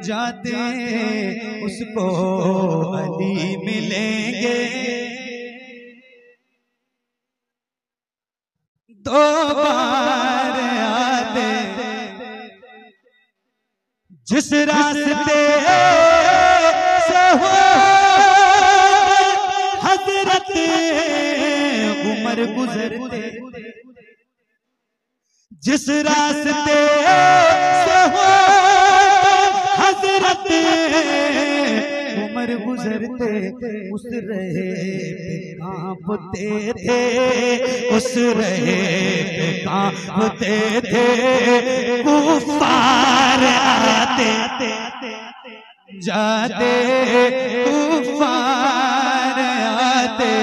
जाते उसको अली मिलेंगे। दो बार आते जिस रास्ते से हो हजरत उमर गुजरते, जिस रास्ते से हो हजरत उमर गुजरते, उस रहे पे कांपते थे, उस रहे पे कांपते थे। कुफार आते जाते, कुफार आते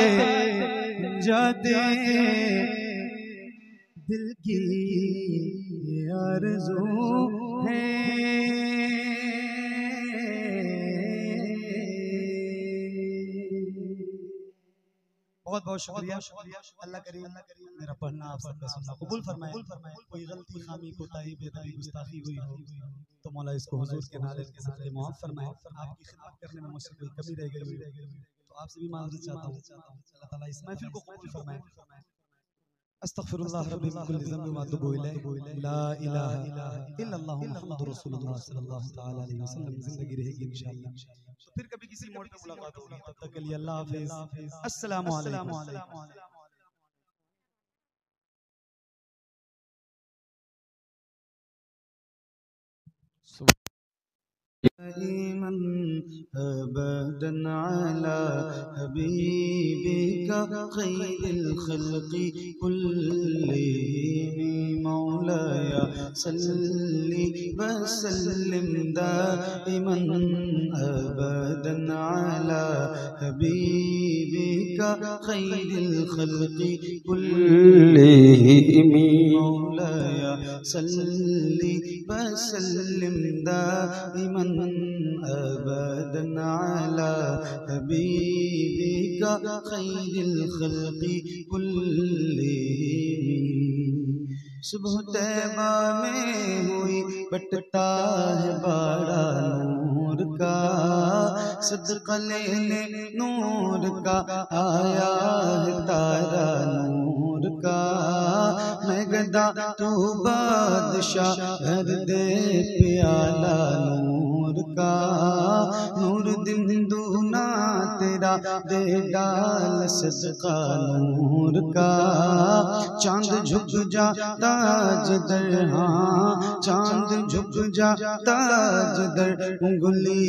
जाते, दिल की आरज़ू है। बहुत बहुत शुक्रिया। अल्लाह करीम मेरा पढ़ना आप सबका सुनना कबूल फरमाए। कोई गलती खामी कोताही बेदबी गुस्ताखी हुई हो तो मौला इसको हुजूर के नाले के सदक़े माफ फरमाए। आपकी खिदमत करने में मुझसे कोई कमी रह गई तो आपसे भी माफ़ी चाहता हूँ। अल्लाह ताला इस महफिल को कबूल फरमाए। अस्तगफिरुल्लाह रब्बी मिन कुल्लि ज़ंबिन व अतूबु इलैह। ला इलाहा इल्लल्लाह मुहम्मदुर रसूलुल्लाह सल्लल्लाहु तआला अलैहि वसल्लम। जिंदगी रहेगी इंशाअल्लाह तो फिर कभी किसी मोड़ पे मुलाकात होगी। तब तक के लिए अल्लाह हाफिज़। अस्सलामु अलैकुम। दाइमन अबदन अला हबीबिका खैरिल खल्क़ि कुल्लिहिम मौलाया सल्लि व सल्लिम दाइमन अबदन अला हबीबिका खैरिल खल्क़ि कुल्लिहिम मौलाया सल्लि व सल्लिम दाइमन अबदन अला हबीबिका खैरिल खल्क़ि कुल्लिहिम। सुबह तैबा में हुई बटता है बाड़ा नूर का, सदका लेने नूर का आया है तारा नूर का। मैं गदा तू बादशाह भर दे प्याला नूर का। नूर दिन दूना तेरा दे डाल सदका नूर का। चांद झुक जा ताज दर, हाँ चांद झुक जा ताज दर, उंगली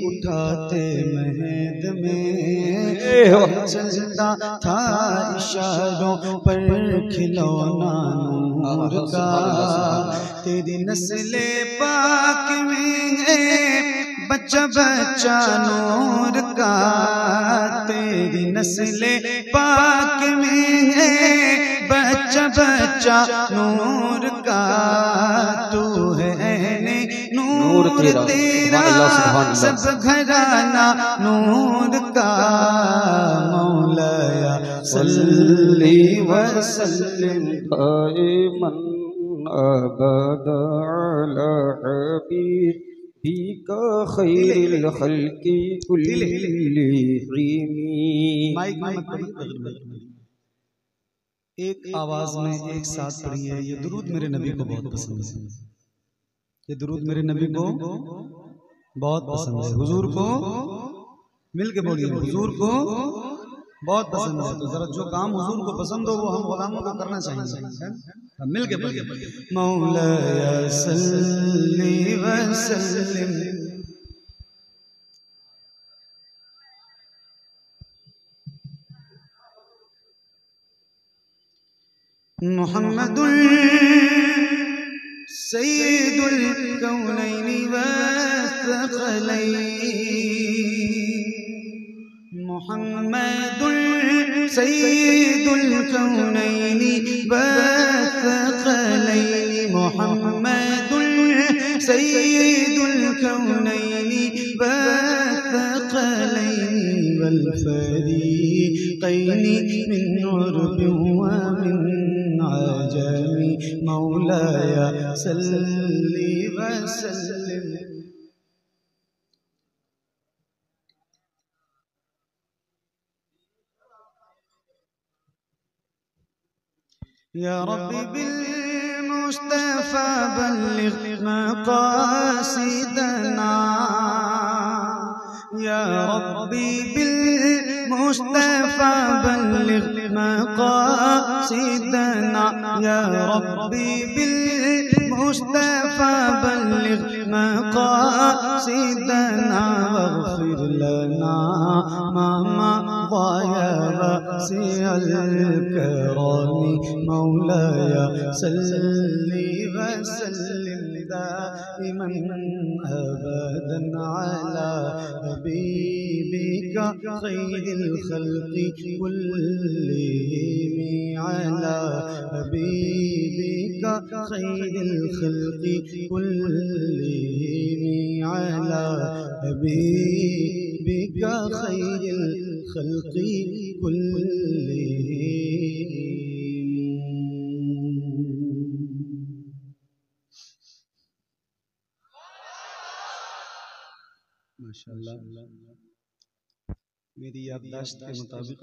उठाते महद में चलता था इशारों पर खिलौना नूर का। तेरी नस्ले पाक में है बच्चा बच्चा नूर का। तेरी नस्ले पाक में है बच्चा बच्चा नूर का। तू है नूर तेरा सब घराना नूर का। मौलाया सल्ली व सल्लिम दाइमन अबदा अला हबीबिका खैरिल खल्क़ि कुल्लिहिम। एक आवाज में एक साथ पढ़िए। ये दुरूद मेरे नबी को बहुत पसंद है। ये दुरूद मेरे नबी को बहुत पसंद है। हुजूर को मिल के बोलिए, हुजूर को बहुत पसंद है। तो जरा जो काम हुजूर को पसंद हो वो हम गुलामों को करना चाहिए। मिल के बोलिए, मौलाया सल्ली व सल्लिम मुहम्मदुल सय्यिदुल कौनैनि व थक़लैन मुहम्मदुल सय्यिदुल कौनैनि वस्सक़लैनि मुहम्मदुल सय्यिदुल कौनैनि वस्सक़लैनि वल फ़रीक़ैनि मिन उर्बिन व मिन अजमी मौलाया सल्लि व सल्लिम। या रब्बी बिल मुस्तफ़ा बल्लिग़ मक़ासिदना या रब्बी बिल मुस्तफ़ा बल्लिग़ मक़ासिदना या रब्बी बिल मुस्तफ़ा बल्लिग़ मक़ासिदना वग़फ़िर लना मा ज़ाया वसिअल करमी मौलाया सल्लि व सल्लिम दाइमन अबदन अला हबीबिका खैरिल खल्क़ि कुल्लिहिम अला हबीबिका खैरिल खल्क़ि कुल्लिहिम अला हबीबिका खैरिल खल्क़ि कुल्लिहिम। माशाअल्लाह। मेरी याददाश्त के मुताबिक